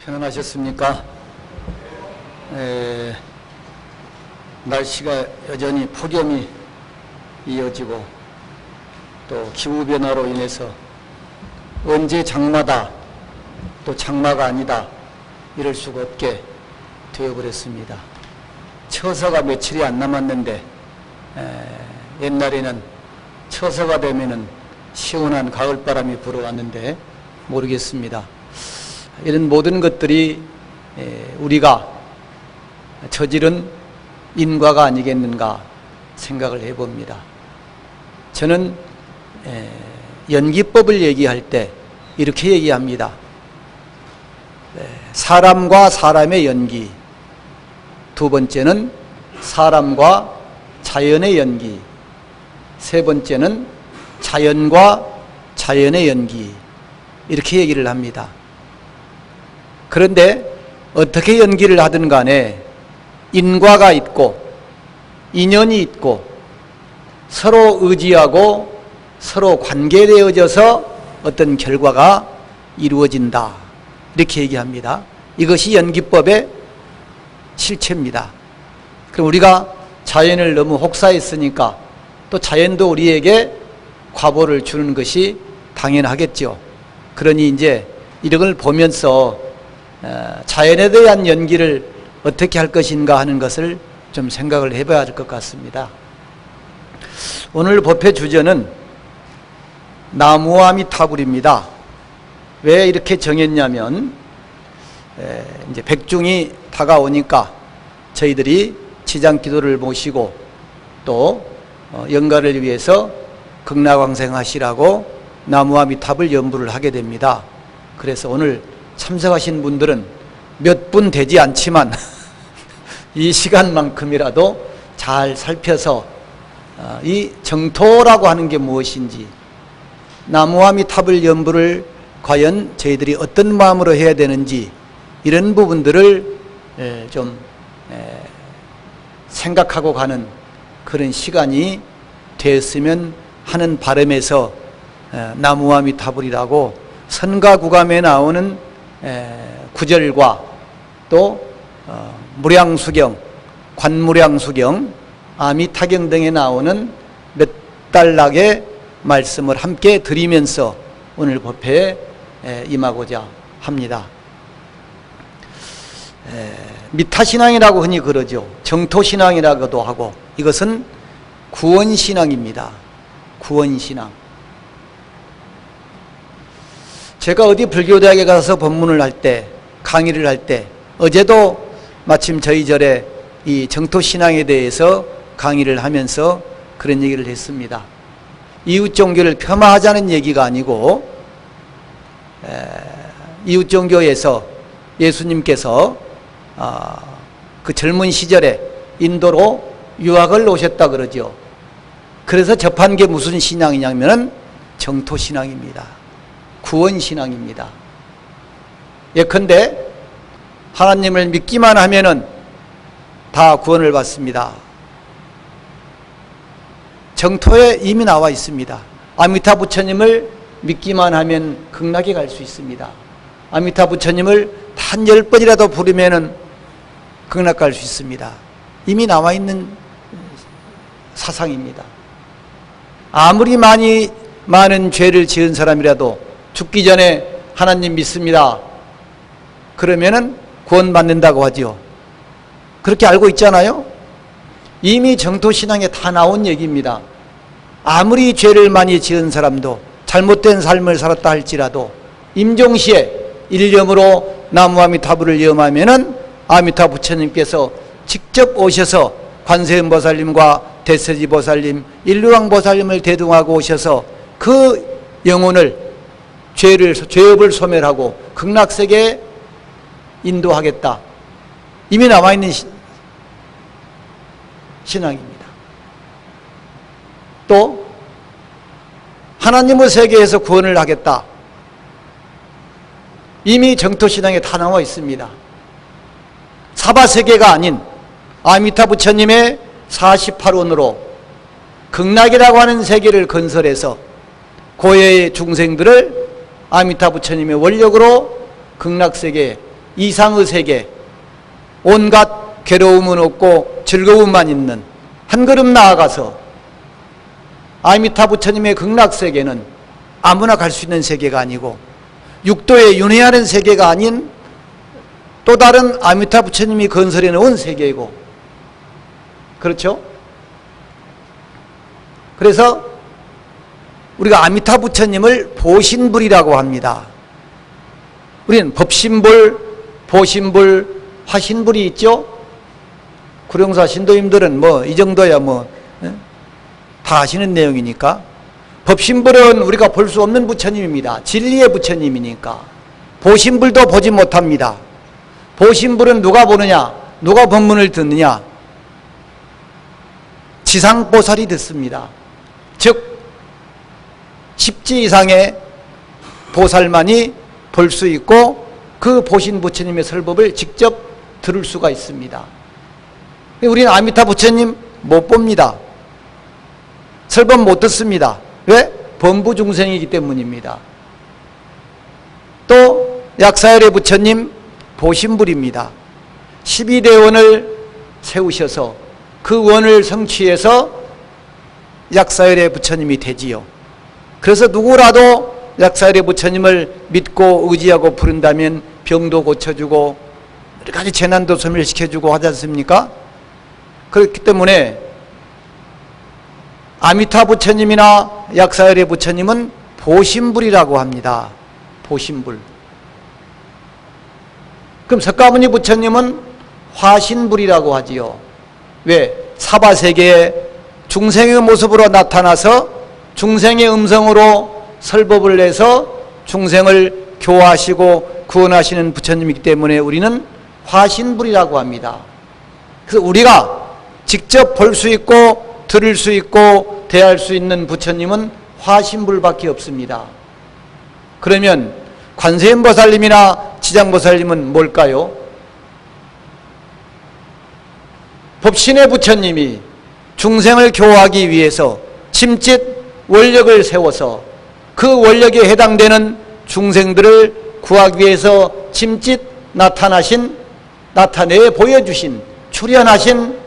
평안하셨습니까? 날씨가 여전히 폭염이 이어지고 또 기후변화로 인해서 언제 장마다 또 장마가 아니다 이럴 수가 없게 되어버렸습니다. 처서가 며칠이 안 남았는데 옛날에는 처서가 되면은 시원한 가을바람이 불어왔는데 모르겠습니다. 이런 모든 것들이 우리가 저지른 인과가 아니겠는가 생각을 해봅니다. 저는 연기법을 얘기할 때 이렇게 얘기합니다. 사람과 사람의 연기, 두 번째는 사람과 자연의 연기, 세 번째는 자연과 자연의 연기, 이렇게 얘기를 합니다. 그런데 어떻게 연기를 하든 간에 인과가 있고 인연이 있고 서로 의지하고 서로 관계되어져서 어떤 결과가 이루어진다, 이렇게 얘기합니다. 이것이 연기법의 실체입니다. 그럼 우리가 자연을 너무 혹사했으니까 또 자연도 우리에게 과보를 주는 것이 당연하겠죠. 그러니 이제 이런 걸 보면서 자연에 대한 연기를 어떻게 할 것인가 하는 것을 좀 생각을 해봐야 할 것 같습니다. 오늘 법회 주제는 나무아미타불입니다. 왜 이렇게 정했냐면 이제 백중이 다가오니까 저희들이 지장기도를 모시고 또 영가를 위해서 극락왕생하시라고 나무아미타불 연부를 하게 됩니다. 그래서 오늘 참석하신 분들은 몇 분 되지 않지만 이 시간만큼이라도 잘 살펴서 이 정토라고 하는 게 무엇인지, 나무아미타불 연부를 과연 저희들이 어떤 마음으로 해야 되는지, 이런 부분들을 좀 생각하고 가는 그런 시간이 되었으면 하는 바람에서 나무아미타불이라고 선가구감에 나오는 구절과 또 무량수경, 관무량수경, 아미타경 등에 나오는 몇 단락의 말씀을 함께 드리면서 오늘 법회에 임하고자 합니다. 미타신앙이라고 흔히 그러죠. 정토신앙이라고도 하고, 이것은 구원신앙입니다. 구원신앙. 제가 어디 불교대학에 가서 법문을 할 때, 강의를 할 때, 어제도 마침 저희 절에 이 정토신앙에 대해서 강의를 하면서 그런 얘기를 했습니다. 이웃종교를 폄하하자는 얘기가 아니고, 이웃종교에서 예수님께서 그 젊은 시절에 인도로 유학을 오셨다 그러죠. 그래서 접한 게 무슨 신앙이냐면 정토신앙입니다. 구원신앙입니다. 예컨대 하나님을 믿기만 하면은 다 구원을 받습니다. 정토에 이미 나와 있습니다. 아미타 부처님을 믿기만 하면 극락에 갈 수 있습니다. 아미타 부처님을 단 10번이라도 부르면은 극락 갈 수 있습니다. 이미 나와 있는 사상입니다. 아무리 많은 죄를 지은 사람이라도 죽기 전에 하나님 믿습니다. 그러면은 구원받는다고 하죠. 그렇게 알고 있잖아요. 이미 정토신앙에 다 나온 얘기입니다. 아무리 죄를 많이 지은 사람도 잘못된 삶을 살았다 할지라도 임종시에 일념으로 나무아미타불을 염하면은 아미타 부처님께서 직접 오셔서 관세음보살님과 대세지보살님, 일루왕보살님을 대동하고 오셔서 그 영혼을 죄업을 소멸하고 극락세계에 인도하겠다. 이미 나와 있는 신앙입니다. 또 하나님의 세계에서 구원을 하겠다. 이미 정토신앙에 다 나와 있습니다. 사바세계가 아닌 아미타 부처님의 48원으로 극락이라고 하는 세계를 건설해서 고해의 중생들을 아미타 부처님의 원력으로 극락세계에 이상의 세계, 온갖 괴로움은 없고 즐거움만 있는, 한 걸음 나아가서 아미타 부처님의 극락세계는 아무나 갈 수 있는 세계가 아니고 육도에 윤회하는 세계가 아닌 또 다른 아미타 부처님이 건설해 놓은 세계이고, 그렇죠? 그래서 우리가 아미타 부처님을 보신불이라고 합니다. 우리는 법신불, 보신불, 화신불이 있죠? 구룡사 신도님들은 뭐 이 정도야 다 아시는 내용이니까. 법신불은 우리가 볼 수 없는 부처님입니다. 진리의 부처님이니까. 보신불도 보지 못합니다. 보신불은 누가 보느냐? 누가 법문을 듣느냐? 지상보살이 듣습니다. 즉 10지 이상의 보살만이 볼 수 있고 그 보신 부처님의 설법을 직접 들을 수가 있습니다. 우리는 아미타 부처님 못 봅니다. 설법 못 듣습니다. 왜? 범부 중생이기 때문입니다. 또 약사열의 부처님 보신불입니다. 12대원을 세우셔서 그 원을 성취해서 약사열의 부처님이 되지요. 그래서 누구라도 약사열의 부처님을 믿고 의지하고 부른다면 병도 고쳐주고 여러 가지 재난도 소멸시켜주고 하지 않습니까? 그렇기 때문에 아미타 부처님이나 약사열의 부처님은 보신불이라고 합니다. 보신불. 그럼 석가모니 부처님은 화신불이라고 하지요. 왜? 사바세계에 중생의 모습으로 나타나서 중생의 음성으로 설법을 내서 중생을 교화하시고 구원하시는 부처님이기 때문에 우리는 화신불이라고 합니다. 그래서 우리가 직접 볼 수 있고 들을 수 있고 대할 수 있는 부처님은 화신불밖에 없습니다. 그러면 관세음보살님이나 지장보살님은 뭘까요? 법신의 부처님이 중생을 교화하기 위해서 침짓 원력을 세워서 그 원력에 해당되는 중생들을 구하기 위해서 침짓 나타내 보여주신 출현하신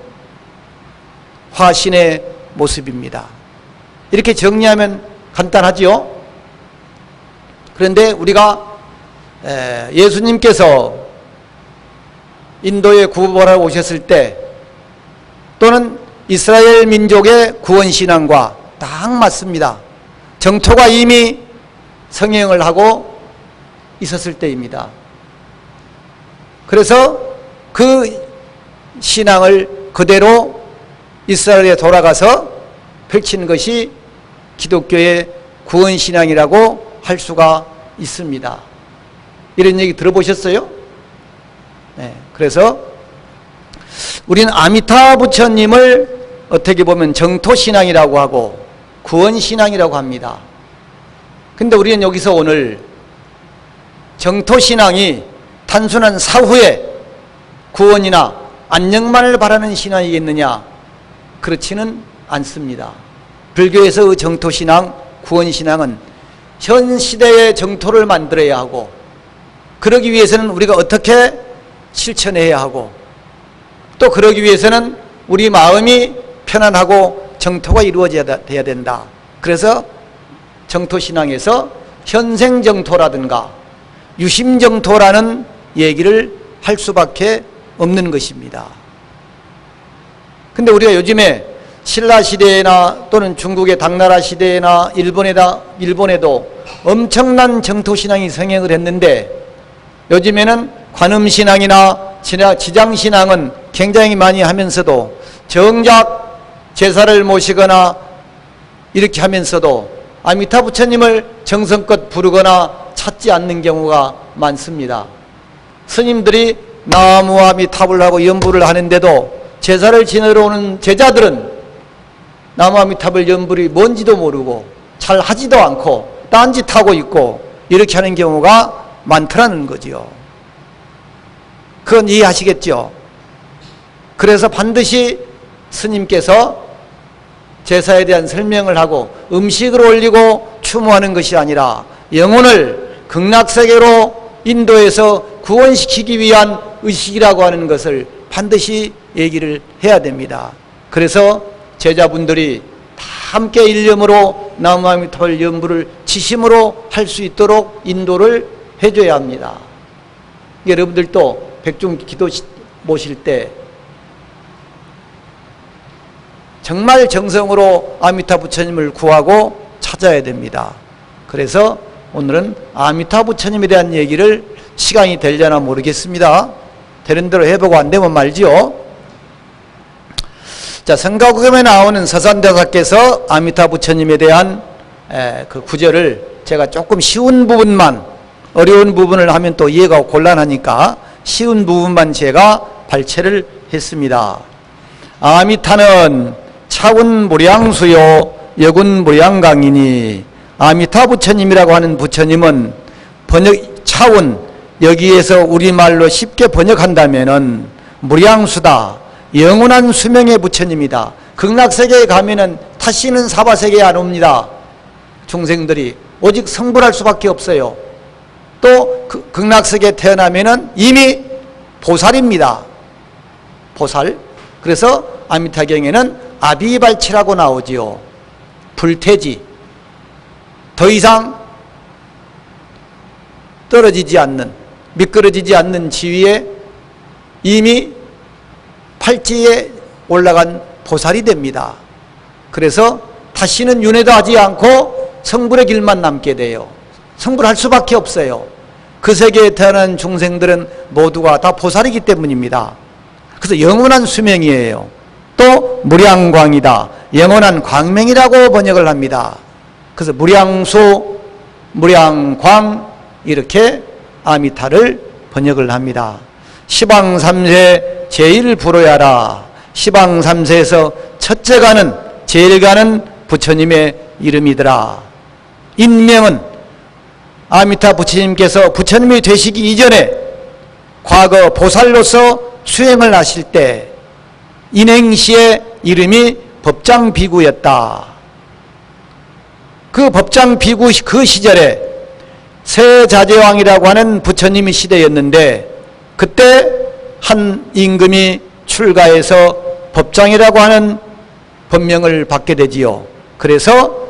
화신의 모습입니다. 이렇게 정리하면 간단하지요? 그런데 우리가 예수님께서 인도에 구원하러 오셨을 때 또는 이스라엘 민족의 구원신앙과 딱 맞습니다. 정토가 이미 성행을 하고 있었을 때입니다. 그래서 그 신앙을 그대로 이스라엘에 돌아가서 펼친 것이 기독교의 구원신앙이라고 할 수가 있습니다. 이런 얘기 들어보셨어요? 네, 그래서 우리는 아미타 부처님을 어떻게 보면 정토신앙이라고 하고 구원신앙이라고 합니다. 근데 우리는 여기서 오늘 정토신앙이 단순한 사후에 구원이나 안녕만을 바라는 신앙이겠느냐? 그렇지는 않습니다. 불교에서 정토신앙, 구원신앙은 현 시대의 정토를 만들어야 하고 그러기 위해서는 우리가 어떻게 실천해야 하고 또 그러기 위해서는 우리 마음이 편안하고 정토가 이루어져야 된다. 그래서 정토신앙에서 현생정토라든가 유심정토라는 얘기를 할 수밖에 없는 것입니다. 근데 우리가 요즘에 신라시대나 또는 중국의 당나라 시대나 일본에도 엄청난 정토신앙이 성행을 했는데 요즘에는 관음신앙이나 지장신앙은 굉장히 많이 하면서도 정작 제사를 모시거나 이렇게 하면서도 아미타 부처님을 정성껏 부르거나 찾지 않는 경우가 많습니다. 스님들이 나무아미탑을 하고 연부를 하는데도 제사를 지내러 오는 제자들은 나무아미탑을 연불이 뭔지도 모르고 잘 하지도 않고 딴짓하고 있고 이렇게 하는 경우가 많더라는 거지요. 그건 이해하시겠죠? 그래서 반드시 스님께서 제사에 대한 설명을 하고 음식을 올리고 추모하는 것이 아니라 영혼을 극락세계로 인도해서 구원시키기 위한 의식이라고 하는 것을 반드시 얘기를 해야 됩니다. 그래서 제자분들이 다 함께 일념으로 나무아미타불 연부를 지심으로 할 수 있도록 인도를 해줘야 합니다. 여러분들도 백중 기도 모실 때 정말 정성으로 아미타 부처님을 구하고 찾아야 됩니다. 그래서 오늘은 아미타 부처님에 대한 얘기를 시간이 되려나 모르겠습니다. 되는 대로 해보고 안 되면 말지요. 자, 성가구경에 나오는 서산대사께서 아미타 부처님에 대한 그 구절을 제가 조금 쉬운 부분만, 어려운 부분을 하면 또 이해가 곤란하니까 쉬운 부분만 제가 발췌를 했습니다. 아미타는 차운 무량수요 여군 무량강이니, 아미타 부처님이라고 하는 부처님은 차운, 여기에서 우리말로 쉽게 번역한다면은 무량수다, 영원한 수명의 부처님이다. 극락세계에 가면은 다시는 사바세계에 안 옵니다. 중생들이 오직 성불할 수밖에 없어요. 또 극락세계에 태어나면은 이미 보살입니다. 보살. 그래서 아미타경에는 아비발치라고 나오지요. 불태지. 더 이상 떨어지지 않는, 미끄러지지 않는 지위에 이미 팔찌에 올라간 보살이 됩니다. 그래서 다시는 윤회도 하지 않고 성불의 길만 남게 돼요. 성불할 수밖에 없어요. 그 세계에 태어난 중생들은 모두가 다 보살이기 때문입니다. 그래서 영원한 수명이에요. 또 무량광이다, 영원한 광명이라고 번역을 합니다. 그래서 무량수, 무량광, 이렇게 아미타를 번역을 합니다. 시방삼세 제일 불호야라. 시방삼세에서 첫째 가는, 제일 가는 부처님의 이름이더라. 인명은 아미타 부처님께서 부처님이 되시기 이전에 과거 보살로서 수행을 하실 때 인행시의 이름이 법장비구였다. 그 법장비구 그 시절에 세자제왕이라고 하는 부처님의 시대였는데, 그때 한 임금이 출가해서 법장이라고 하는 법명을 받게 되지요. 그래서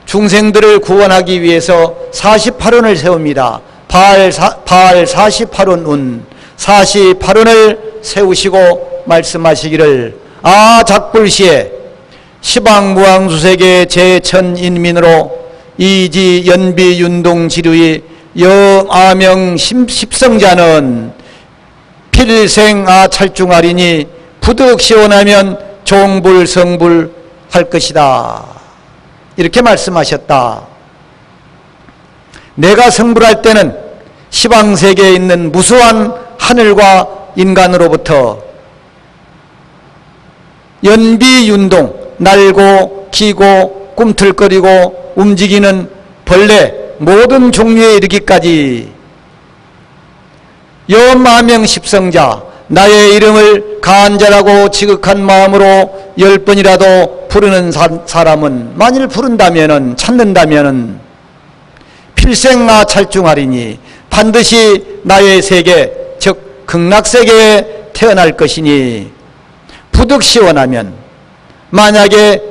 중생들을 구원하기 위해서 48원을 세웁니다. 바알 48원 운, 48원을 세우시고 말씀하시기를, 작불시에 시방무왕수세계 제천인민으로 이지 연비 윤동 지류의 영아명 십성자는 필생아 찰중하리니 부득 시원하면 종불성불 할 것이다. 이렇게 말씀하셨다. 내가 성불할 때는 시방세계에 있는 무수한 하늘과 인간으로부터 연비윤동, 날고 기고 꿈틀거리고 움직이는 벌레 모든 종류에 이르기까지 여마명 십성자, 나의 이름을 간절하고 지극한 마음으로 10번이라도 부르는 사람은, 만일 부른다면은, 찾는다면은 필생아 찰중하리니 반드시 나의 세계, 즉 극락세계에 태어날 것이니, 부득 시원하면, 만약에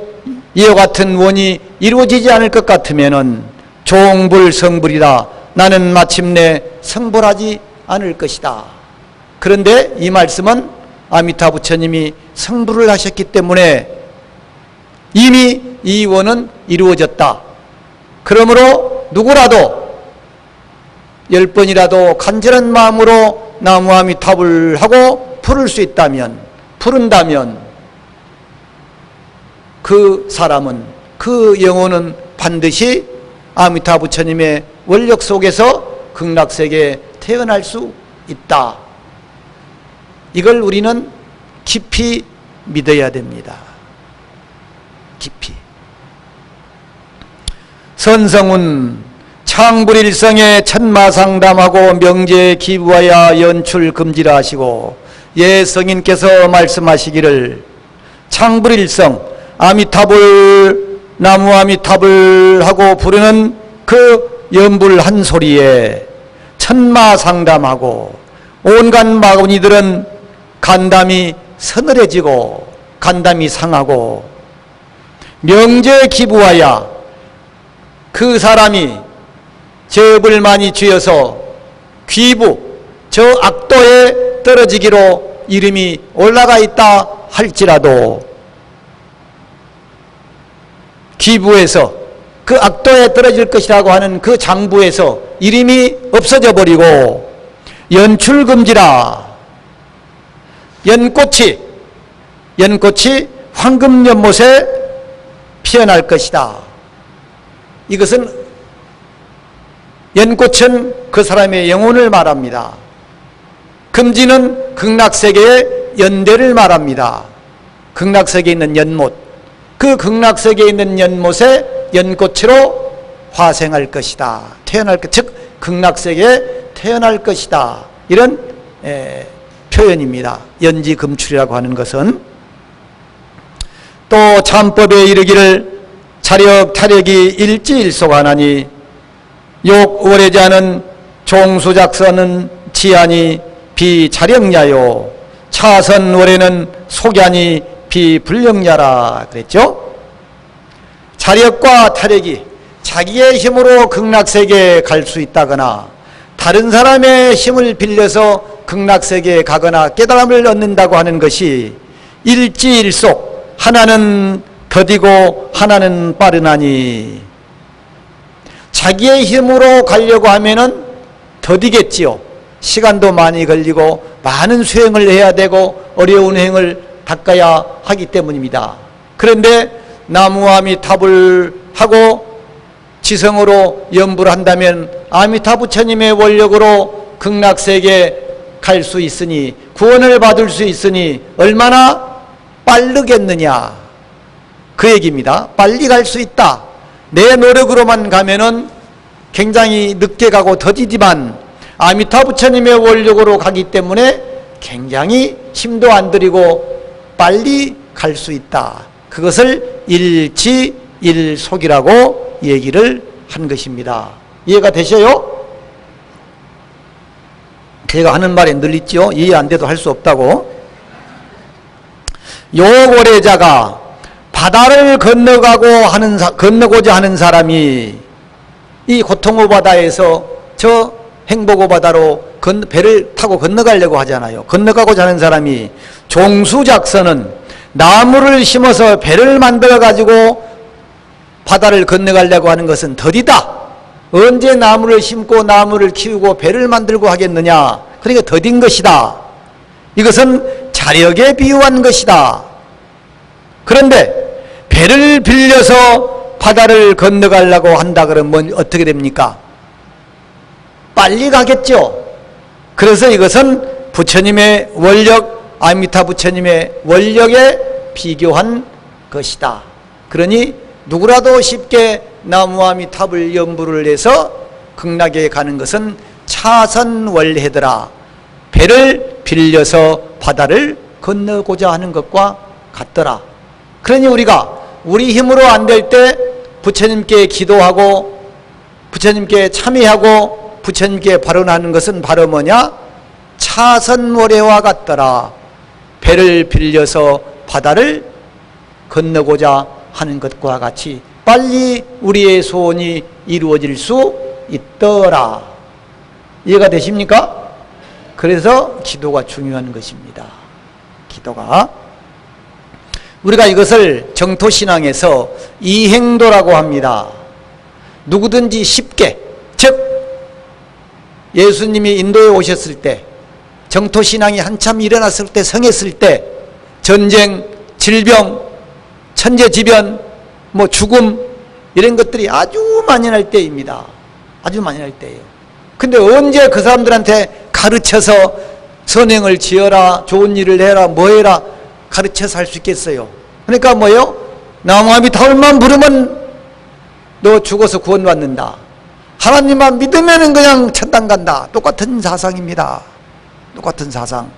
이와 같은 원이 이루어지지 않을 것 같으면은 종불성불이다. 나는 마침내 성불하지 않을 것이다. 그런데 이 말씀은 아미타 부처님이 성불을 하셨기 때문에 이미 이 원은 이루어졌다. 그러므로 누구라도 10번이라도 간절한 마음으로 나무아미타불 하고 부를 수 있다면, 부른다면 그 사람은, 그 영혼은 반드시 아미타 부처님의 원력 속에서 극락세계에 태어날 수 있다. 이걸 우리는 깊이 믿어야 됩니다. 깊이. 선성은 창불일성에 천마상담하고 명제에 기부하여 연출 금지라 하시고, 예 성인께서 말씀하시기를, 창불일성, 아미타불, 나무 아미타불 하고 부르는 그 연불 한 소리에 천마상담하고 온갖 마구니들은 간담이 서늘해지고 간담이 상하고, 명제에 기부하여 그 사람이 죄업을 많이 지어서 귀부, 저 악도에 떨어지기로 이름이 올라가 있다 할지라도, 귀부에서 그 악도에 떨어질 것이라고 하는 그 장부에서 이름이 없어져 버리고, 연출금지라, 연꽃이 황금연못에 피어날 것이다. 이것은, 연꽃은 그 사람의 영혼을 말합니다. 금지는 극락세계의 연대를 말합니다. 극락세계에 있는 연못, 그 극락세계에 있는 연못에 연꽃으로 화생할 것이다. 태어날 것, 즉 극락세계에 태어날 것이다. 이런 표현입니다. 연지금출이라고 하는 것은. 또 참법에 이르기를 자력 타력이 일지일소하나니 욕월해자는 종수작서는 지하니 비자력야요 차선월에는 속야니 비불력야라 그랬죠. 자력과 타력이 자기의 힘으로 극락세계에 갈 수 있다거나 다른 사람의 힘을 빌려서 극락세계에 가거나 깨달음을 얻는다고 하는 것이 일지일속, 하나는 더디고 하나는 빠르나니, 자기의 힘으로 가려고 하면은 더디겠지요. 시간도 많이 걸리고 많은 수행을 해야 되고 어려운 행을 닦아야 하기 때문입니다. 그런데 나무아미타불 하고 지성으로 염불을 한다면 아미타 부처님의 원력으로 극락세계에 갈 수 있으니, 구원을 받을 수 있으니 얼마나 빠르겠느냐, 그 얘기입니다. 빨리 갈 수 있다. 내 노력으로만 가면은 굉장히 늦게 가고 더디지만 아미타 부처님의 원력으로 가기 때문에 굉장히 힘도 안 들이고 빨리 갈 수 있다. 그것을 일지일속이라고 얘기를 한 것입니다. 이해가 되셔요? 제가 하는 말에 늘 있죠. 이해 안 돼도 할 수 없다고. 욕오래자가 바다를 건너고자 하는 사람이 이 고통의 바다에서 저 행복의 바다로 배를 타고 건너가려고 하잖아요. 건너가고자 하는 사람이 종수작서는 나무를 심어서 배를 만들어 가지고 바다를 건너가려고 하는 것은 더디다. 언제 나무를 심고 나무를 키우고 배를 만들고 하겠느냐. 그러니까 더딘 것이다. 이것은 자력에 비유한 것이다. 그런데 배를 빌려서 바다를 건너가려고 한다 그러면 어떻게 됩니까? 빨리 가겠죠. 그래서 이것은 부처님의 원력, 아미타 부처님의 원력에 비교한 것이다. 그러니 누구라도 쉽게 나무아미탑을 염불을 해서 극락에 가는 것은 차선월해더라. 배를 빌려서 바다를 건너고자 하는 것과 같더라. 그러니 우리가 우리 힘으로 안 될 때 부처님께 기도하고 부처님께 참여하고 부처님께 발언하는 것은 바로 뭐냐? 차선월해와 같더라. 배를 빌려서 바다를 건너고자 하는 것과 같이 빨리 우리의 소원이 이루어질 수 있더라. 이해가 되십니까? 그래서 기도가 중요한 것입니다. 기도가. 우리가 이것을 정토신앙에서 이행도라고 합니다. 누구든지 쉽게, 즉 예수님이 인도에 오셨을 때, 정토신앙이 한참 일어났을 때, 성했을 때 전쟁, 질병, 천재지변, 죽음 이런 것들이 아주 많이 날 때입니다. 아주 많이 날 때예요. 근데 언제 그 사람들한테 가르쳐서 선행을 지어라, 좋은 일을 해라, 뭐 해라 가르쳐서 할 수 있겠어요? 그러니까 뭐요? 나무아미타불만 부르면 너 죽어서 구원받는다. 하나님만 믿으면 그냥 천당 간다. 똑같은 사상입니다. 똑같은 사상.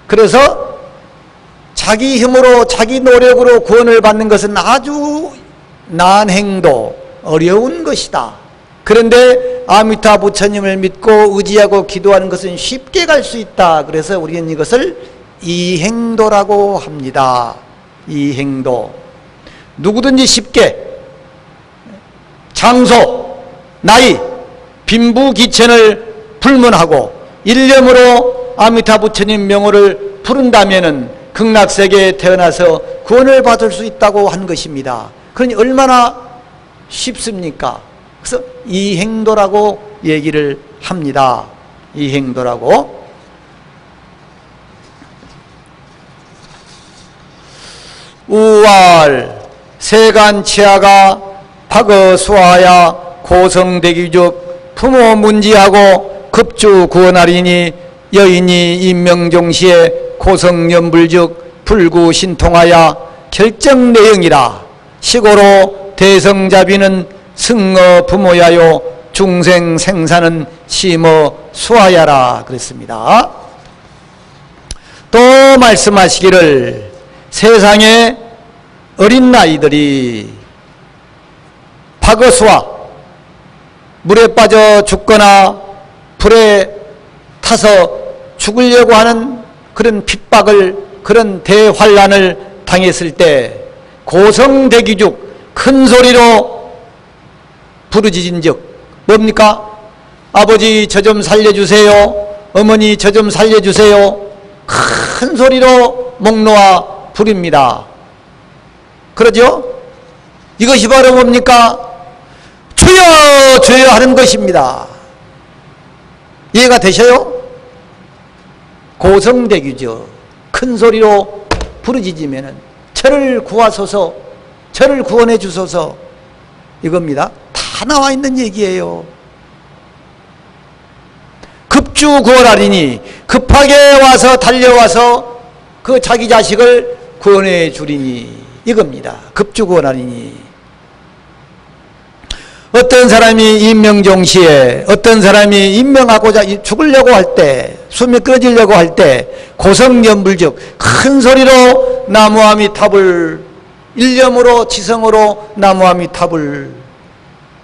그래서 자기 힘으로 자기 노력으로 구원을 받는 것은 아주 난행도 어려운 것이다. 그런데 아미타 부처님을 믿고 의지하고 기도하는 것은 쉽게 갈 수 있다. 그래서 우리는 이것을 이행도라고 합니다. 이행도. 누구든지 쉽게 장소, 나이, 빈부귀천을 불문하고 일념으로 아미타 부처님 명호를 부른다면은 극락세계에 태어나서 구원을 받을 수 있다고 한 것입니다. 그러니 얼마나 쉽습니까? 그래서 이행도라고 얘기를 합니다. 이행도라고. 우알 세간치하가 박어수하야 고성대기죽 부모 문지하고 급주 구원하리니 여인이 인명종시에 고성연불죽 불구신통하야 결정내영이라 시고로 대성자비는 승어 부모야요 중생생사는 심어 수하야라 그랬습니다. 또 말씀하시기를 세상에 어린 아이들이 박어수와 물에 빠져 죽거나 불에 타서 죽으려고 하는 그런 핍박을, 그런 대환란을 당했을 때 고성대기죽 큰 소리로 부르짖은 적 뭡니까? 아버지 저 좀 살려주세요. 어머니 저 좀 살려주세요. 큰 소리로 목 놓아 부릅니다. 그러죠? 이것이 바로 뭡니까? 주여 주여 하는 것입니다. 이해가 되셔요? 고성대기죠. 큰 소리로 부르짖으면은 저를 구하소서, 저를 구원해 주소서, 이겁니다. 다 나와 있는 얘기예요. 급주 구원하리니 급하게 와서 달려와서 그 자기 자식을 구원해 주리니 이겁니다. 급주 구원하리니. 어떤 사람이 임명종시에, 어떤 사람이 임명하고자 죽으려고 할 때, 숨이 끊어지려고 할 때 고성연불적 큰 소리로 나무아미탑을 일념으로 지성으로 나무아미탑을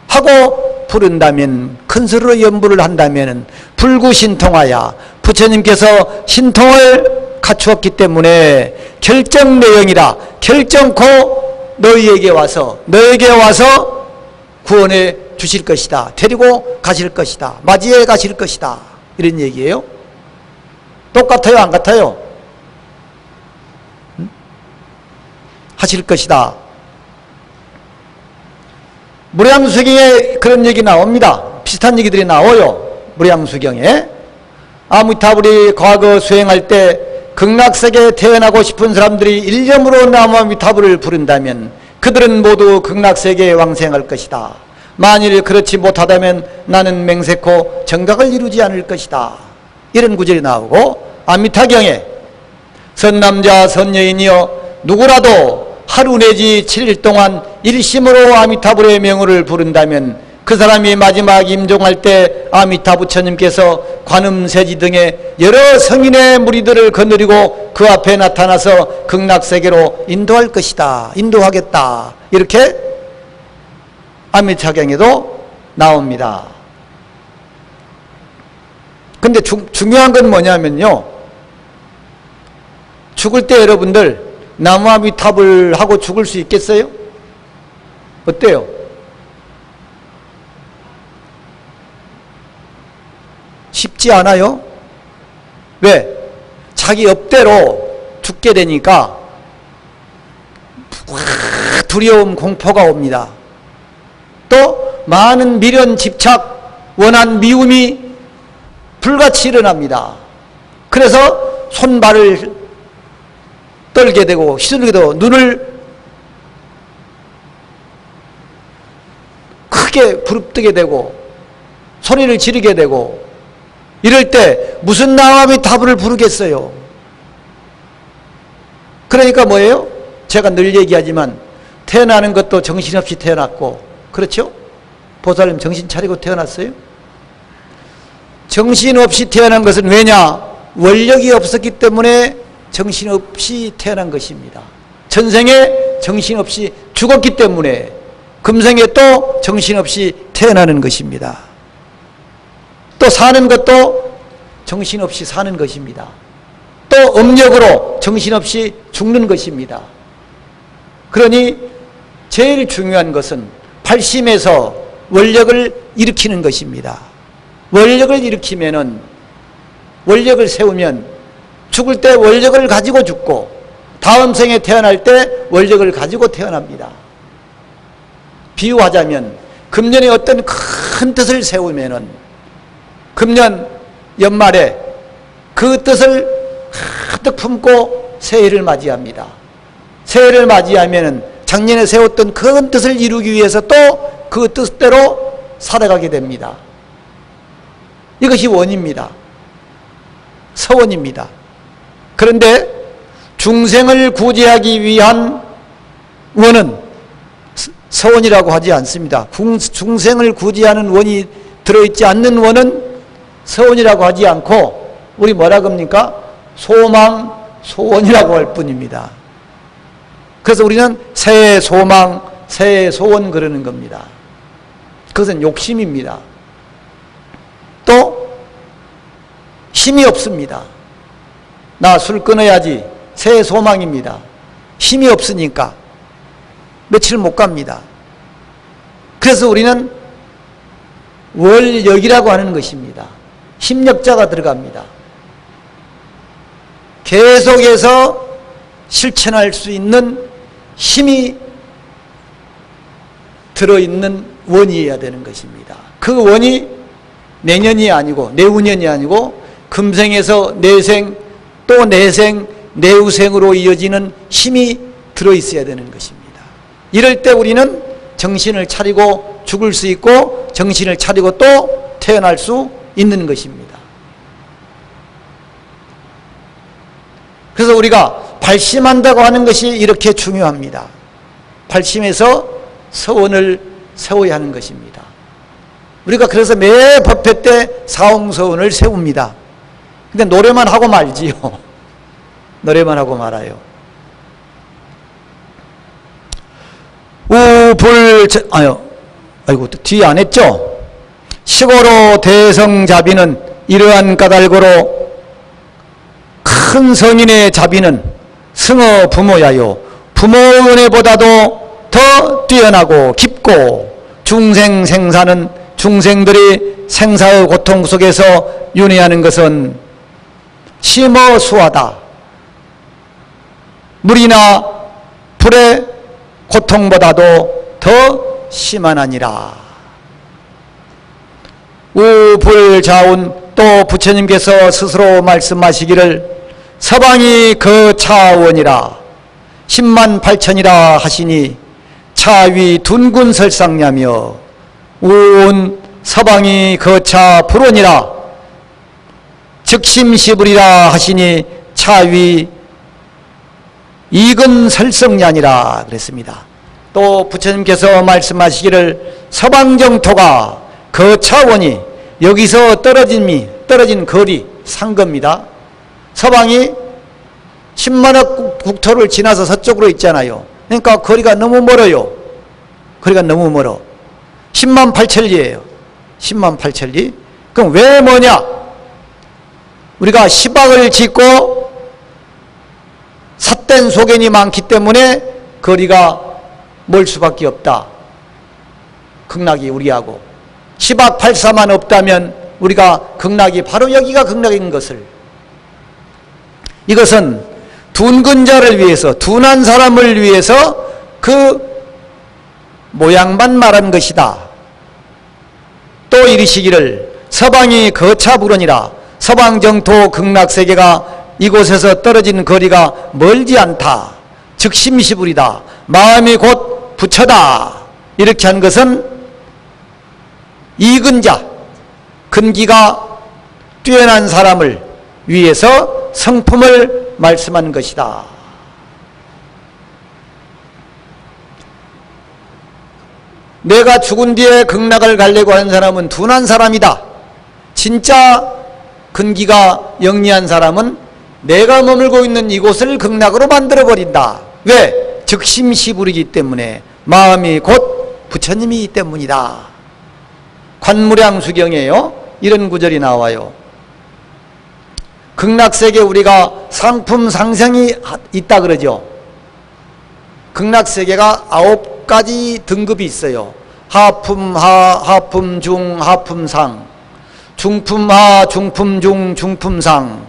하고 부른다면, 큰 소리로 연불을 한다면 불구신통하야 부처님께서 신통을 갖추었기 때문에 결정내영이라 결정코 너희에게 와서 구원해 주실 것이다. 데리고 가실 것이다. 맞이해 가실 것이다. 이런 얘기예요. 똑같아요? 안 같아요? 하실 것이다. 무량수경에 그런 얘기 나옵니다. 비슷한 얘기들이 나와요. 무량수경에. 아미타불이 과거 수행할 때 극락세계에 태어나고 싶은 사람들이 일념으로 나무아미타불을 부른다면 그들은 모두 극락세계에 왕생할 것이다. 만일 그렇지 못하다면 나는 맹세코 정각을 이루지 않을 것이다. 이런 구절이 나오고, 아미타경에 선남자 선여인이여 누구라도 하루 내지 7일 동안 일심으로 아미타불의 명호를 부른다면 그 사람이 마지막 임종할 때 아미타 부처님께서 관음세지 등의 여러 성인의 무리들을 거느리고 그 앞에 나타나서 극락세계로 인도할 것이다. 인도하겠다. 이렇게 아미타경에도 나옵니다. 근데 중요한 건 뭐냐면요, 죽을 때 여러분들 나무아미탑을 하고 죽을 수 있겠어요? 어때요? 쉽지 않아요? 왜? 자기 업대로 죽게 되니까 두려움, 공포가 옵니다. 또 많은 미련, 집착, 원한, 미움이 불같이 일어납니다. 그래서 손발을 떨게 되고 휘둘리게 되고 눈을 크게 부릅뜨게 되고 소리를 지르게 되고, 이럴 때 무슨 나무아미타불을 부르겠어요? 그러니까 뭐예요? 제가 늘 얘기하지만 태어나는 것도 정신없이 태어났고, 그렇죠? 보살님 정신 차리고 태어났어요? 정신없이 태어난 것은 왜냐? 원력이 없었기 때문에 정신없이 태어난 것입니다. 전생에 정신없이 죽었기 때문에 금생에 또 정신없이 태어나는 것입니다. 또 사는 것도 정신없이 사는 것입니다. 또 업력으로 정신없이 죽는 것입니다. 그러니 제일 중요한 것은 발심에서 원력을 일으키는 것입니다. 원력을 일으키면은, 원력을 세우면 죽을 때 원력을 가지고 죽고 다음 생에 태어날 때 원력을 가지고 태어납니다. 비유하자면 금년에 어떤 큰 뜻을 세우면은 금년 연말에 그 뜻을 가득 품고 새해를 맞이합니다. 새해를 맞이하면은 작년에 세웠던 큰 뜻을 이루기 위해서 또 그 뜻대로 살아가게 됩니다. 이것이 원입니다. 서원입니다. 그런데 중생을 구제하기 위한 원은 서원이라고 하지 않습니다. 중생을 구제하는 원이 들어있지 않는 원은 서원이라고 하지 않고 우리 뭐라고 합니까? 소망, 소원이라고 할 뿐입니다. 그래서 우리는 새해 소망, 새해 소원 그러는 겁니다. 그것은 욕심입니다. 또 힘이 없습니다. 나 술 끊어야지, 새해 소망입니다. 힘이 없으니까 며칠 못 갑니다. 그래서 우리는 월력이라고 하는 것입니다. 힘력자가 들어갑니다. 계속해서 실천할 수 있는 힘이 들어있는 원이어야 되는 것입니다. 그 원이 내년이 아니고 내후년이 아니고 금생에서 내생 또 내생 내후생으로 이어지는 힘이 들어있어야 되는 것입니다. 이럴 때 우리는 정신을 차리고 죽을 수 있고 정신을 차리고 또 태어날 수 있는 것입니다. 그래서 우리가 발심한다고 하는 것이 이렇게 중요합니다. 발심해서 서원을 세워야 하는 것입니다. 우리가 그래서 매 법회 때 사홍서원을 세웁니다. 근데 노래만 하고 말지요. 노래만 하고 말아요. 아이고, 뒤에 안 했죠? 시고로 대성자비는 이러한 까닭으로 큰 성인의 자비는 승어 부모야요. 부모의 은혜보다도 더 뛰어나고 깊고 중생 생사는 중생들이 생사의 고통 속에서 윤회하는 것은 심어 수하다. 물이나 불의 고통보다도 더 심하나니라. 우불자운 또 부처님께서 스스로 말씀하시기를 서방이 그 차원이라 10만 8천이라 하시니 차위 둔군 설상냐며 온 서방이 거차 불원이라 즉심시불이라 하시니 차위 이근 설성냐니라 그랬습니다. 또 부처님께서 말씀하시기를 서방정토가 거차원이 여기서 떨어진 거리 산 겁니다. 서방이 10만억 국토를 지나서 서쪽으로 있잖아요. 그러니까 거리가 너무 멀어요. 거리가 너무 멀어. 10만 8천리예요. 10만 8천리. 그럼 왜 뭐냐? 우리가 시박을 짓고 삿된 소견이 많기 때문에 거리가 멀 수밖에 없다. 극락이 우리하고. 시박 8사만 없다면 우리가 극락이 바로 여기가 극락인 것을. 이것은 둔근자를 위해서, 둔한 사람을 위해서 그 모양만 말한 것이다. 또 이르시기를 서방이 거차불원이라 서방정토 극락세계가 이곳에서 떨어진 거리가 멀지 않다. 즉심시불이다. 마음이 곧 부처다. 이렇게 한 것은 이근자, 근기가 뛰어난 사람을 위해서 성품을 말씀한 것이다. 내가 죽은 뒤에 극락을 가려고 하는 사람은 둔한 사람이다. 진짜 근기가 영리한 사람은 내가 머물고 있는 이곳을 극락으로 만들어버린다. 왜? 즉심시불이기 때문에 마음이 곧 부처님이기 때문이다. 관무량수경에요 이런 구절이 나와요. 극락세계 우리가 상품 상생이 있다 그러죠. 극락세계가 9가지 등급이 있어요. 하품하, 하품중, 하품상, 중품하, 중품중, 중품상,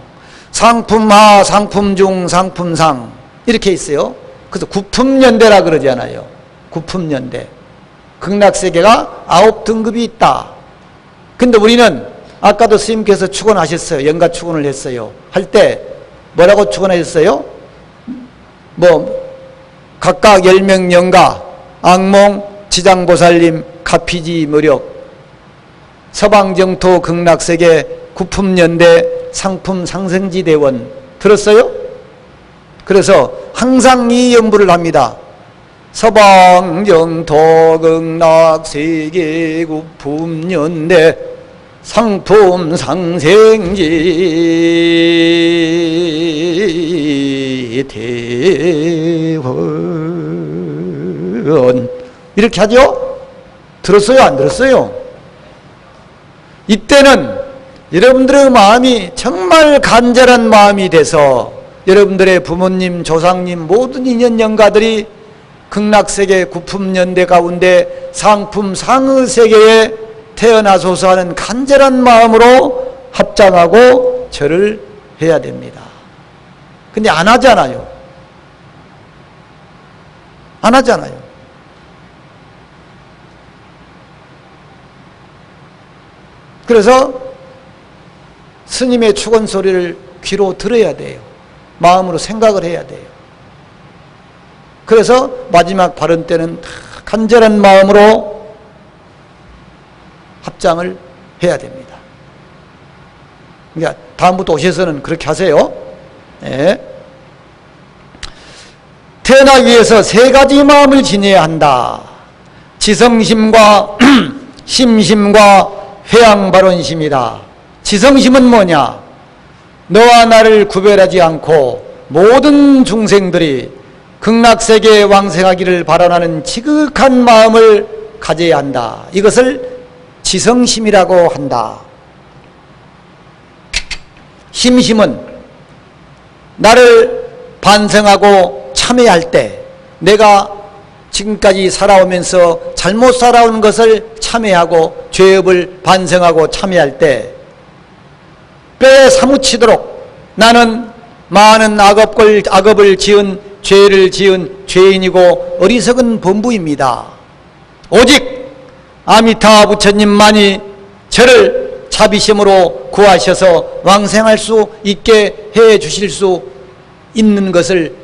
상품하, 상품중, 상품상 이렇게 있어요. 그래서 구품연대라 그러잖아요. 구품연대. 극락세계가 9등급이 있다. 근데 우리는 아까도 스님께서 축원하셨어요. 연가 축원을 했어요. 할 때 뭐라고 축원하셨어요? 각각 10명 연가, 악몽, 지장보살님, 가피지 무력, 서방정토 극락세계 구품연대 상품 상생지대원 들었어요? 그래서 항상 이 연부를 합니다. 서방정토 극락세계 구품연대 상품 상생지 대원 이렇게 하죠? 들었어요? 안 들었어요? 이때는 여러분들의 마음이 정말 간절한 마음이 돼서 여러분들의 부모님, 조상님 모든 인연연가들이 극락세계 구품연대 가운데 상품 상의세계에 태어나소서 하는 간절한 마음으로 합장하고 절을 해야 됩니다. 근데 안 하잖아요. 안 하잖아요. 그래서 스님의 축원 소리를 귀로 들어야 돼요. 마음으로 생각을 해야 돼요. 그래서 마지막 발언 때는 간절한 마음으로 합장을 해야 됩니다. 그러니까 다음부터 오셔서는 그렇게 하세요. 네. 태어나기 위해서 3가지 마음을 지녀야 한다. 지성심과 심심과 회양발언심이다. 지성심은 뭐냐? 너와 나를 구별하지 않고 모든 중생들이 극락세계에 왕생하기를 바라는 지극한 마음을 가져야 한다. 이것을 지성심이라고 한다. 심심은 나를 반성하고 참회할 때, 내가 지금까지 살아오면서 잘못 살아온 것을 참회하고 죄업을 반성하고 참회할 때 뼈에 사무치도록 나는 많은 악업을 지은 죄를 지은 죄인이고 어리석은 범부입니다. 오직 아미타 부처님만이 저를 자비심으로 구하셔서 왕생할 수 있게 해 주실 수 있는 것을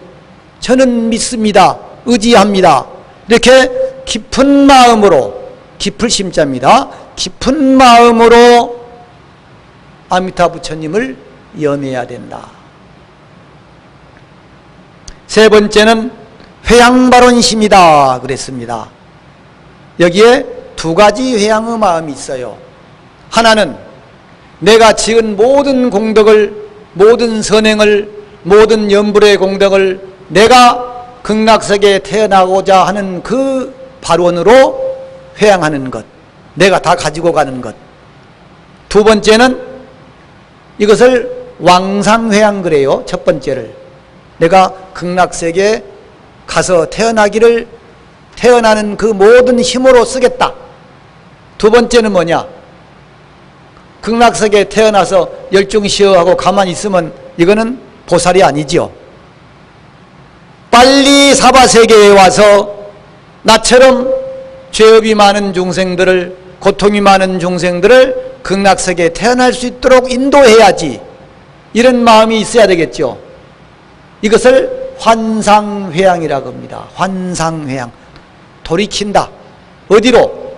저는 믿습니다. 의지합니다. 이렇게 깊은 마음으로, 깊을 심자입니다. 깊은 마음으로 아미타 부처님을 염해야 된다. 3번째는 회양발언심이다 그랬습니다. 여기에 2가지 회양의 마음이 있어요. 하나는 내가 지은 모든 공덕을, 모든 선행을, 모든 염불의 공덕을 내가 극락세계에 태어나고자 하는 그 발원으로 회양하는 것, 내가 다 가지고 가는 것. 2번째는 이것을 왕상회양 그래요. 첫 번째를 내가 극락세계에 가서 태어나는 그 모든 힘으로 쓰겠다. 2번째는 뭐냐? 극락세계에 태어나서 열중시어하고 가만히 있으면 이거는 보살이 아니죠. 빨리 사바세계에 와서 나처럼 죄업이 많은 중생들을, 고통이 많은 중생들을 극락세계에 태어날 수 있도록 인도해야지. 이런 마음이 있어야 되겠죠. 이것을 환상회양이라고 합니다. 환상회양. 돌이킨다. 어디로?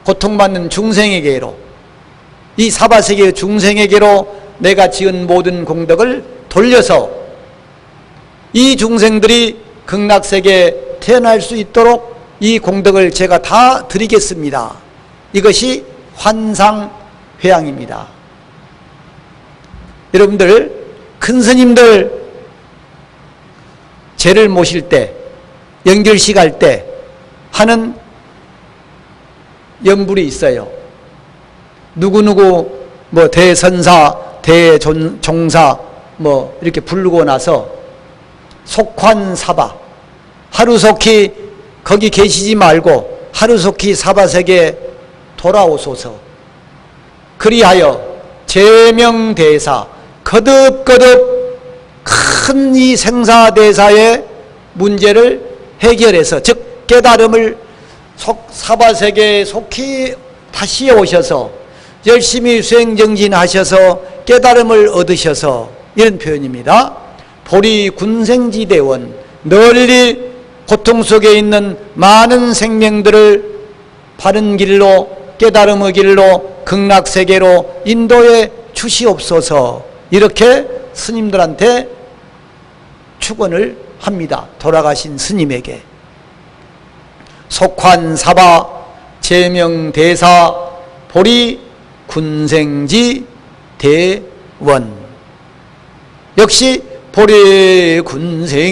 고통받는 중생에게로. 이 사바세계의 중생에게로 내가 지은 모든 공덕을 돌려서 이 중생들이 극락세계에 태어날 수 있도록 이 공덕을 제가 다 드리겠습니다. 이것이 환상회양입니다. 여러분들, 큰 스님들 제를 모실 때, 연결식 할 때 하는 연불이 있어요. 누구누구 뭐 대선사, 대종사 뭐 이렇게 부르고 나서 속환사바, 하루속히 거기 계시지 말고 하루속히 사바세계에 돌아오소서. 그리하여 제명대사, 거듭거듭 큰 이 생사대사의 문제를 해결해서, 즉 깨달음을 사바세계에 속히 다시 오셔서 열심히 수행정진하셔서 깨달음을 얻으셔서, 이런 표현입니다. 보리 군생지대원, 널리 고통 속에 있는 많은 생명들을 바른 길로, 깨달음의 길로, 극락세계로 인도해 주시옵소서. 이렇게 스님들한테 축원을 합니다. 돌아가신 스님에게. 속환사바, 제명대사, 보리 군생지 대원. 역시 보리 군생지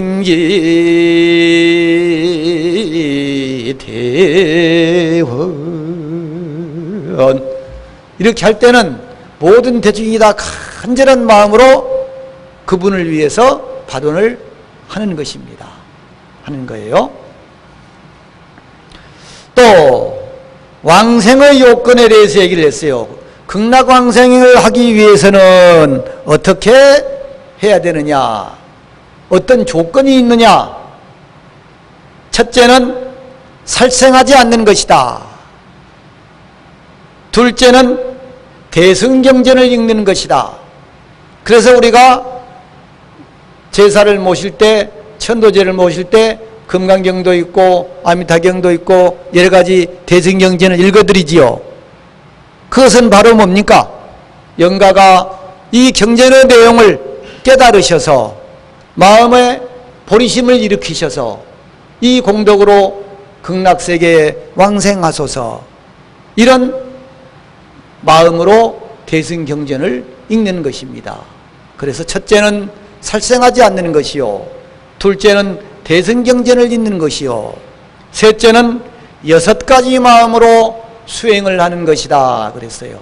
대원, 이렇게 할 때는 모든 대중이 다 간절한 마음으로 그분을 위해서 발언을 하는 것입니다. 하는 거예요. 또 왕생의 요건에 대해서 얘기를 했어요. 극락왕생을 하기 위해서는 어떻게 해야 되느냐, 어떤 조건이 있느냐. 첫째는 살생하지 않는 것이다. 둘째는 대승경전을 읽는 것이다. 그래서 우리가 제사를 모실 때, 천도제를 모실 때 금강경도 있고 아미타경도 있고 여러 가지 대승경전을 읽어드리지요. 그것은 바로 뭡니까? 영가가 이 경전의 내용을 깨달으셔서 마음에 보리심을 일으키셔서 이 공덕으로 극락세계에 왕생하소서, 이런 마음으로 대승경전을 읽는 것입니다. 그래서 첫째는 살생하지 않는 것이요, 둘째는 대승경전을 읽는 것이요, 셋째는 6가지 마음으로 수행을 하는 것이다 그랬어요.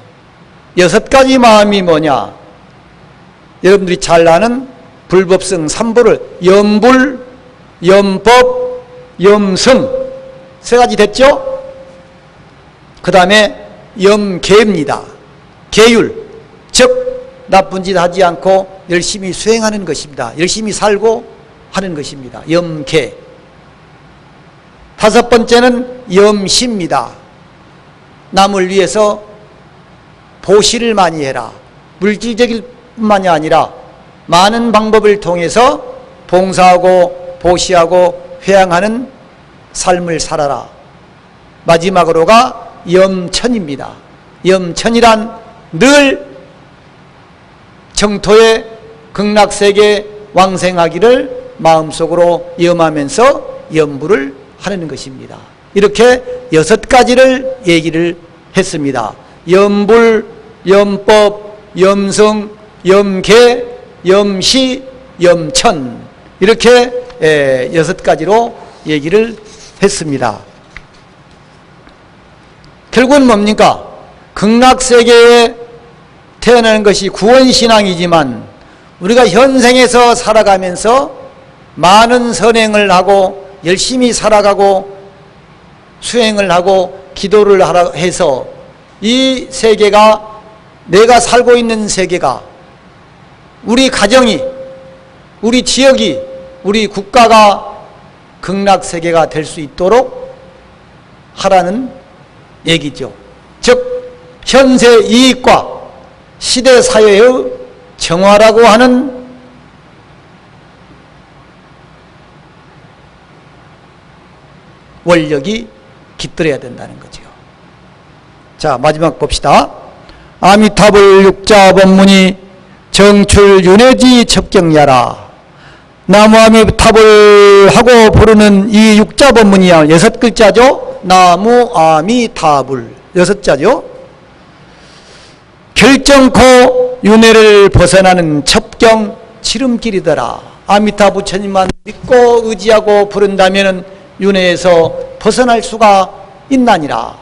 6가지 마음이 뭐냐? 여러분들이 잘 아는 불법성 3부를 염불, 염법, 염승, 3가지 됐죠? 그 다음에 염계입니다. 계율, 즉 나쁜 짓 하지 않고 열심히 수행하는 것입니다. 열심히 살고 하는 것입니다. 염계. 5번째는 염시입니다. 남을 위해서 보시를 많이 해라. 물질적일 뿐만이 아니라 많은 방법을 통해서 봉사하고 보시하고 회양하는 삶을 살아라. 마지막으로가 염천입니다. 염천이란 늘 정토의 극락세계 왕생하기를 마음속으로 염하면서 염불을 하는 것입니다. 이렇게 6가지를 얘기를 했습니다. 염불, 염법, 염성, 염계, 염시, 염천, 이렇게 6가지로 얘기를 했습니다. 결국은 뭡니까? 극락세계에 태어나는 것이 구원신앙이지만 우리가 현생에서 살아가면서 많은 선행을 하고 열심히 살아가고 수행을 하고 기도를 하라 해서 이 세계가, 내가 살고 있는 세계가, 우리 가정이, 우리 지역이, 우리 국가가 극락세계가 될 수 있도록 하라는 얘기죠. 즉 현세 이익과 시대 사회의 정화라고 하는 원력이 깃들어야 된다는 거죠. 자, 마지막 봅시다. 아미타불 육자법문이 정출 윤회지 첩경야라. 나무 아미타불 하고 부르는 이 육자법문이야 6글자죠. 나무 아미타불 6자죠. 결정코 윤회를 벗어나는 첩경 지름길이더라. 아미타 부처님만 믿고 의지하고 부른다면 윤회에서 벗어날 수가 있나니라.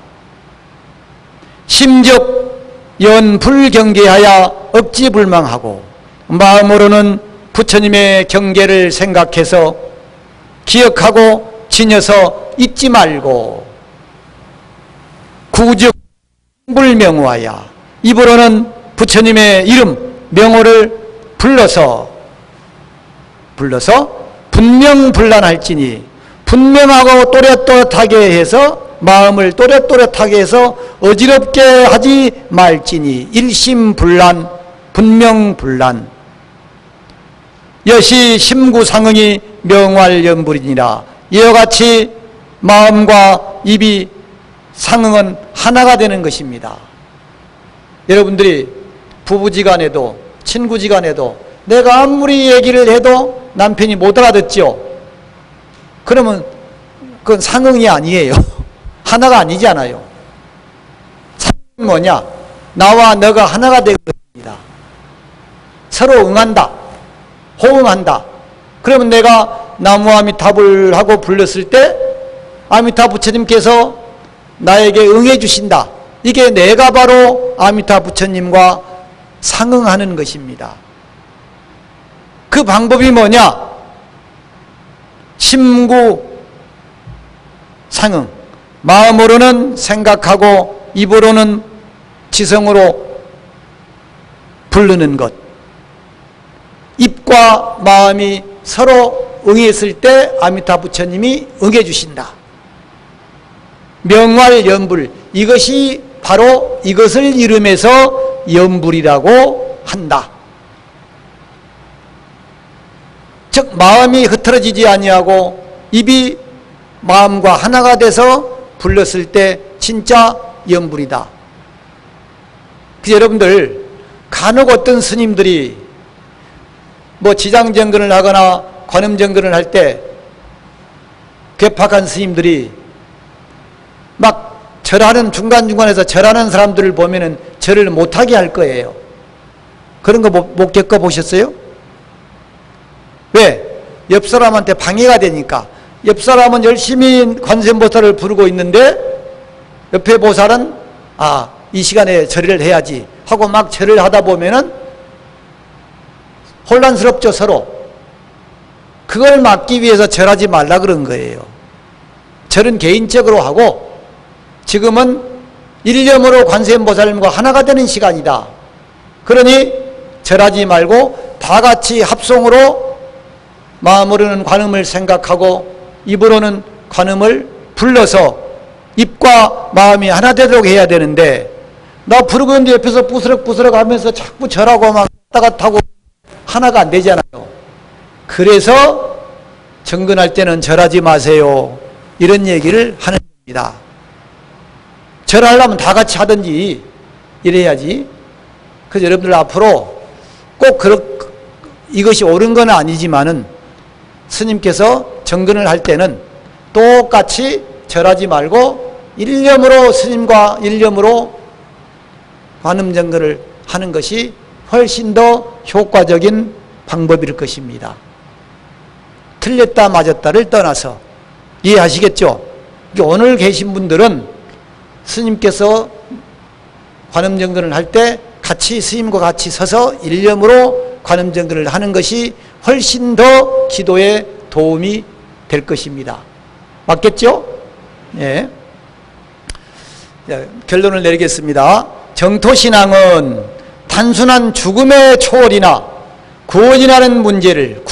심적 연불경계하여 억지불망하고 마음으로는 부처님의 경계를 생각해서 기억하고 지녀서 잊지 말고 구적 불명호하여 입으로는 부처님의 이름 명호를 불러서 분명불란할지니 분명하고 또렷또렷하게 해서 마음을 또렷또렷하게 해서 어지럽게 하지 말지니 일심불란 분명불란 여시 심구상응이 명활연불이니라. 이와 같이 마음과 입이 상응은 하나가 되는 것입니다. 여러분들이 부부지간에도 친구지간에도 내가 아무리 얘기를 해도 남편이 못 알아듣죠. 그러면 그건 상응이 아니에요. 하나가 아니잖아요. 상응이 뭐냐? 나와 너가 하나가 되거든요. 서로 응한다. 호응한다. 그러면 내가 나무아미타불 하고 불렀을 때 아미타 부처님께서 나에게 응해 주신다. 이게 내가 바로 아미타 부처님과 상응하는 것입니다. 그 방법이 뭐냐? 심구 상응. 마음으로는 생각하고 입으로는 지성으로 부르는 것. 입과 마음이 서로 응했을 때 아미타 부처님이 응해 주신다. 명활연불. 이것이 바로 이것을 이름해서 연불이라고 한다. 즉 마음이 흐트러지지 아니하고 입이 마음과 하나가 돼서 불렀을 때 진짜 연불이다. 그래서 여러분들 간혹 어떤 스님들이 뭐 지장정근을 하거나 관음정근을 할 때 괴팍한 스님들이 막 절하는 중간중간에서 절하는 사람들을 보면은 절을 못하게 할 거예요. 그런 거 못 겪어보셨어요? 왜? 옆 사람한테 방해가 되니까. 옆 사람은 열심히 관세음보살을 부르고 있는데 옆에 보살은 이 시간에 절을 해야지 하고 막 절을 하다 보면은 혼란스럽죠, 서로. 그걸 막기 위해서 절하지 말라 그런 거예요. 절은 개인적으로 하고 지금은 일념으로 관세음보살님과 하나가 되는 시간이다. 그러니 절하지 말고 다 같이 합송으로 마음으로는 관음을 생각하고 입으로는 관음을 불러서 입과 마음이 하나 되도록 해야 되는데 나 부르고 있는데 옆에서 부스럭부스럭 하면서 자꾸 절하고 막 왔다 갔다 하고 하나가 안 되잖아요. 그래서 정근할 때는 절하지 마세요. 이런 얘기를 하는 겁니다. 절하려면 다 같이 하든지 이래야지. 그래서 여러분들 앞으로 꼭 이것이 옳은 건 아니지만은 스님께서 정근을 할 때는 똑같이 절하지 말고 일념으로 스님과 일념으로 관음정근을 하는 것이 훨씬 더 효과적인 방법일 것입니다. 틀렸다 맞았다를 떠나서 이해하시겠죠? 오늘 계신 분들은 스님께서 관음정근을 할 때 같이 스님과 같이 서서 일념으로 관음정근을 하는 것이 훨씬 더 기도에 도움이 될 것입니다. 맞겠죠? 예. 결론을 내리겠습니다. 정토신앙은 단순한 죽음의 초월이나 구원이라는 문제를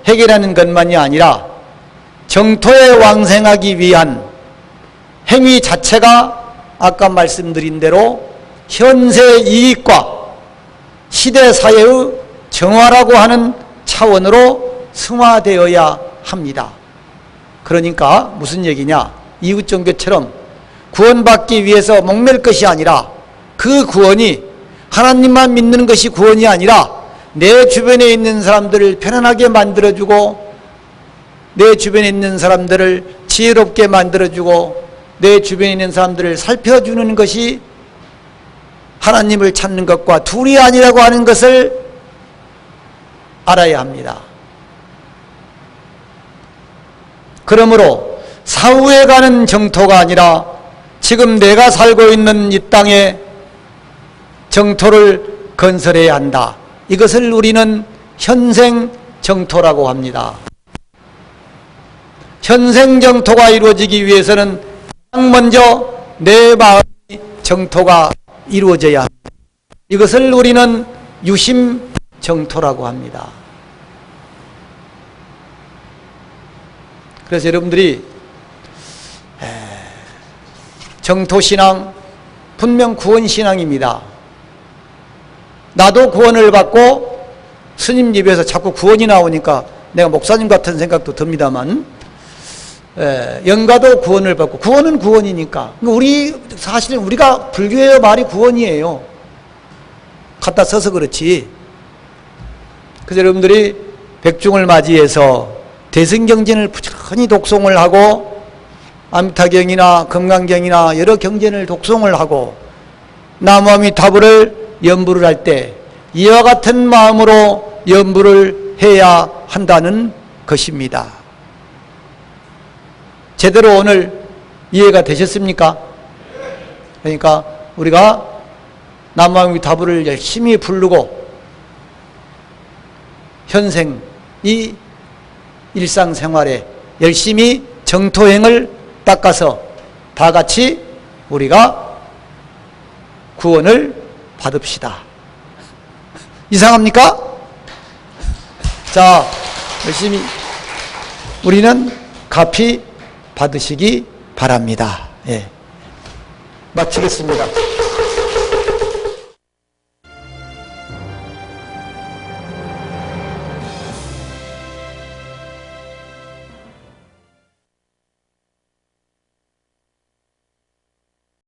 해결하는 것만이 아니라 정토에 왕생하기 위한 행위 자체가 아까 말씀드린 대로 현세 이익과 시대 사회의 정화라고 하는 차원으로 승화되어야 합니다. 그러니까 무슨 얘기냐? 이웃종교처럼 구원받기 위해서 목맬 것이 아니라 그 구원이 하나님만 믿는 것이 구원이 아니라 내 주변에 있는 사람들을 편안하게 만들어주고 내 주변에 있는 사람들을 지혜롭게 만들어주고 내 주변에 있는 사람들을 살펴주는 것이 하나님을 찾는 것과 둘이 아니라고 하는 것을 알아야 합니다. 그러므로 사후에 가는 정토가 아니라 지금 내가 살고 있는 이 땅에 정토를 건설해야 한다. 이것을 우리는 현생 정토라고 합니다. 현생 정토가 이루어지기 위해서는 가장 먼저 내 마음의 정토가 이루어져야 합니다. 이것을 우리는 유심 정토라고 합니다. 그래서 여러분들이 정토신앙 분명 구원신앙입니다. 나도 구원을 받고 스님 입에서 자꾸 구원이 나오니까 내가 목사님 같은 생각도 듭니다만, 영가도 구원을 받고, 구원은 구원이니까. 사실은 우리가 불교의 말이 구원이에요. 갖다 써서 그렇지. 그래서 여러분들이 백중을 맞이해서 대승경전을 부지런히 독송을 하고, 암타경이나 금강경이나 여러 경전을 독송을 하고, 나무아미타불을 연부를 할 때 이와 같은 마음으로 연부를 해야 한다는 것입니다. 제대로 오늘 이해가 되셨습니까? 그러니까 우리가 나무아미타불을 열심히 부르고 현생 이 일상생활에 열심히 정토행을 닦아서 다 같이 우리가 구원을 받읍시다. 이상합니까? 자, 열심히 우리는 갚이 받으시기 바랍니다. 예. 마치겠습니다.